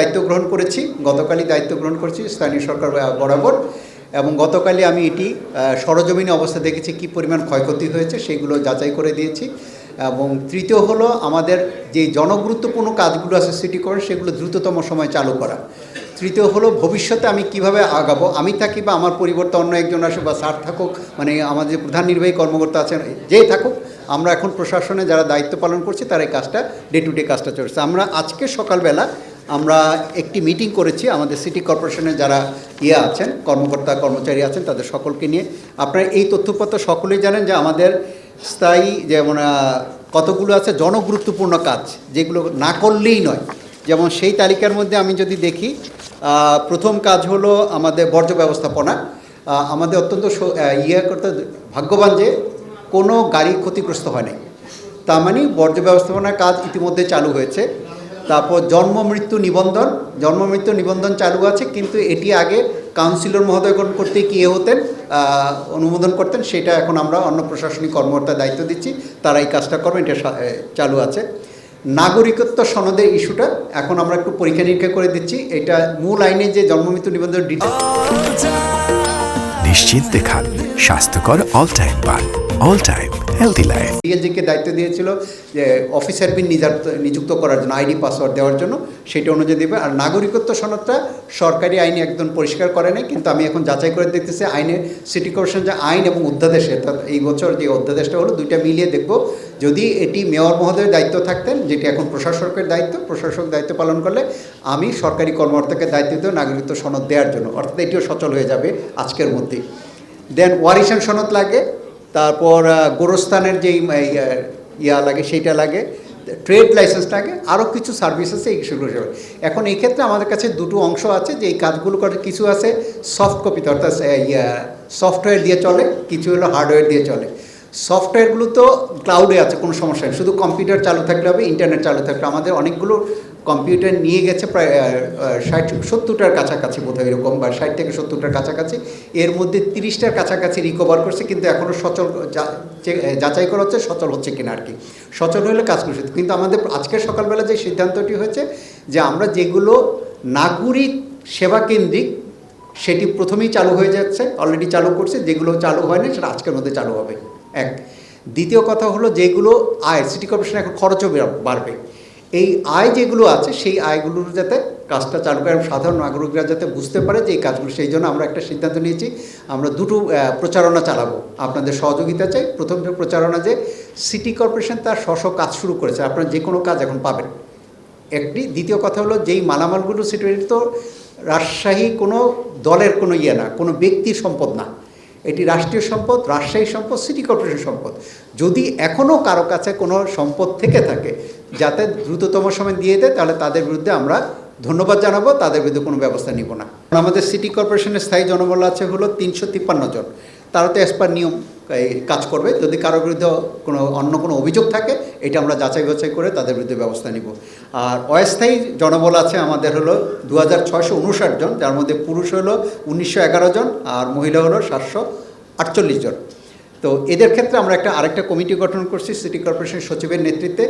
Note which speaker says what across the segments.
Speaker 1: দায়িত্ব গ্রহণ করেছি, গতকালই দায়িত্ব গ্রহণ করেছি স্থানীয় সরকার বরাবর, এবং গতকালই আমি এটি সরজমিনে অবস্থা দেখেছি কী পরিমাণ ক্ষয়ক্ষতি হয়েছে সেগুলো যাচাই করে দিয়েছি। এবং তৃতীয় হলো আমাদের যে জনগুরুত্বপূর্ণ কাজগুলো আছে সিটি কর্পোরেশন সেগুলো দ্রুততম সময় চালু করা। তৃতীয় হলো ভবিষ্যতে আমি কিভাবে আগাবো, আমি থাকি বা আমার পরিবর্তে অন্য একজন আসে বা স্যার থাকুক, মানে আমাদের প্রধান নির্বাহী কর্মকর্তা আছেন যেই থাকুক, আমরা এখন প্রশাসনে যারা দায়িত্ব পালন করছি তারা এই কাজটা ডে টু ডে কাজটা চলছে। আমরা আজকে সকালবেলা আমরা একটি মিটিং করেছি আমাদের সিটি কর্পোরেশনের যারা আছেন কর্মকর্তা কর্মচারী আছেন তাদের সকলকে নিয়ে। আপনারা এই তথ্যপত্র সকলেই জানেন যে আমাদের স্থায়ী যেমন কতগুলো আছে জনগুরুত্বপূর্ণ কাজ যেগুলো না করলেই নয়। যেমন সেই তালিকার মধ্যে আমি যদি দেখি, প্রথম কাজ হলো আমাদের বর্জ্য ব্যবস্থাপনা। আমাদের অত্যন্ত করতে ভাগ্যবান যে কোনো গাড়ি ক্ষতিগ্রস্ত হয় নাই, তার মানে বর্জ্য ব্যবস্থাপনার কাজ ইতিমধ্যে চালু হয়েছে। তারপর জন্ম মৃত্যু নিবন্ধন চালু আছে, কিন্তু এটি আগে কাউন্সিলর মহোদয়গণ করতে গিয়ে হতেন অনুমোদন করতেন, সেটা এখন আমরা অন্য প্রশাসনিক কর্মকর্তার দায়িত্ব দিচ্ছি, তারা এই কাজটা করবেন, এটা চালু আছে। নাগরিকত্ব সনদের ইস্যুটা এখন আমরা একটু পরীক্ষা নিরীক্ষা করে দিচ্ছি, এটা মূল আইনে যে জন্ম মৃত্যু নিবন্ধন
Speaker 2: নিশ্চিন্তে খান স্বাস্থ্যকর অল টাইম পান, অল টাইম হেলদি লাইফ।
Speaker 1: ডিএলজিকে দায়িত্ব দিয়েছিল যে অফিসার বিন নিযুক্ত করার জন্য, আইডি পাসওয়ার্ড দেওয়ার জন্য, সেটা অনুযায়ী দেবে। আর নাগরিকত্ব সনদটা সরকারি আইনে একদম পরিষ্কার করে নাই, কিন্তু আমি এখন যাচাই করে দেখতেছি আইনে সিটি কর্পোরেশন যে আইন এবং অধ্যাদেশে, অর্থাৎ এই বছর যে অধ্যাদেশটা হলো দুইটা মিলিয়ে দেখব। যদি এটি মেয়র মহোদয়ের দায়িত্ব থাকতেন, যেটি এখন প্রশাসকের দায়িত্ব, প্রশাসক দায়িত্ব পালন করলে আমি সরকারি কর্মকর্তাকে দায়িত্ব দেব নাগরিকত্ব সনদ দেওয়ার জন্য, অর্থাৎ এটিও সচল হয়ে যাবে আজকের মধ্যেই। দেন ওয়ারিশান সনদ লাগে, তারপর গোরস্থানের যেই লাগে সেইটা লাগে, ট্রেড লাইসেন্স লাগে, আরও কিছু সার্ভিস আছে এইগুলো হিসেবে। এখন এই ক্ষেত্রে আমাদের কাছে দুটো অংশ আছে যে এই কাজগুলো করে, কিছু আছে সফট কপিতে অর্থাৎ সফটওয়্যার দিয়ে চলে, কিছু হলো হার্ডওয়্যার দিয়ে চলে। সফটওয়্যারগুলো তো ক্লাউডে আছে, কোনো সমস্যা নেই, শুধু কম্পিউটার চালু থাকলে হবে, ইন্টারনেট চালু থাকলে। আমাদের অনেকগুলো কম্পিউটার নিয়ে গেছে প্রায় 60-70টার কাছাকাছি বোধহয় এরকম, বা 60 থেকে 70টার কাছাকাছি। এর মধ্যে 30টার কাছাকাছি রিকভার করছে, কিন্তু এখনও সচল যাচাই করা হচ্ছে সচল হচ্ছে কিনা আর কি। সচল হলে কাজ করছে, কিন্তু আমাদের আজকের সকালবেলা যে সিদ্ধান্তটি হয়েছে যে আমরা যেগুলো নাগরিক সেবা কেন্দ্রিক সেটি প্রথমেই চালু হয়ে যাচ্ছে, অলরেডি চালু করছে, যেগুলো চালু হয়নি সেটা আজকের মধ্যে চালু হবে। এক, দ্বিতীয় কথা হলো যেগুলো আয় সিটি কর্পোরেশন এখন খরচও বাড়বে, এই আয় যেগুলো আছে সেই আয়গুলোর যাতে কাজটা চালু করে সাধারণ নাগরিকরা যাতে বুঝতে পারে যে এই কাজগুলো, সেই জন্য আমরা একটা সিদ্ধান্ত নিয়েছি, আমরা দুটো প্রচারণা চালাবো, আপনাদের সহযোগিতা চাই। প্রথম যে প্রচারণা যে সিটি কর্পোরেশন তার স্ব কাজ শুরু করেছে, আপনারা যে কোনো কাজ এখন পাবেন একটি। দ্বিতীয় কথা হলো যেই মালামালগুলো সিটি তো রাজশাহী কোনো দলের কোনো না, কোনো ব্যক্তির সম্পদ না, এটি রাষ্ট্রীয় সম্পদ, রাজশাহী সম্পদ, সিটি কর্পোরেশন সম্পদ। যদি এখনও কারো কাছে কোনো সম্পদ থেকে থাকে যাতে দ্রুততম সময় দিয়ে দেয়, তাহলে তাদের বিরুদ্ধে আমরা ধন্যবাদ জানাবো, তাদের বিরুদ্ধে কোনো ব্যবস্থা নিব না। আমাদের সিটি কর্পোরেশনের স্থায়ী জনবল আছে হলো 353 জন, তারা তো অ্যাজ পার নিয়ম কাজ করবে। যদি কারোর বিরুদ্ধে অন্য কোনো অভিযোগ থাকে এটা আমরা যাচাই বাছাই করে তাদের বিরুদ্ধে ব্যবস্থা নিব। আর অস্থায়ী জনবল আছে আমাদের হলো 2659 জন, যার মধ্যে পুরুষ হলো 1911 জন আর মহিলা হলো 748 জন। তো এদের ক্ষেত্রে আমরা আরেকটা কমিটি গঠন করছি সিটি কর্পোরেশন সচিবের নেতৃত্বে।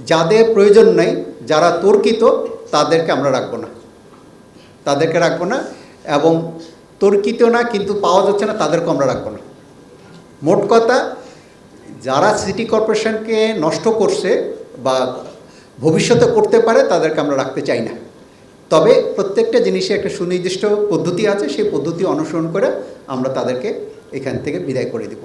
Speaker 1: যাদের প্রয়োজন নেই, যারা তর্কিত, তাদেরকে আমরা রাখবো না, এবং তর্কিত না কিন্তু পাওয়া যাচ্ছে না তাদেরকে আমরা রাখবো না। মোট কথা, যারা সিটি কর্পোরেশনকে নষ্ট করছে বা ভবিষ্যতে করতে পারে তাদেরকে আমরা রাখতে চাই না। তবে প্রত্যেকটা জিনিসে একটা সুনির্দিষ্ট পদ্ধতি আছে, সেই পদ্ধতি অনুসরণ করে আমরা তাদেরকে এখান থেকে বিদায় করে দেব।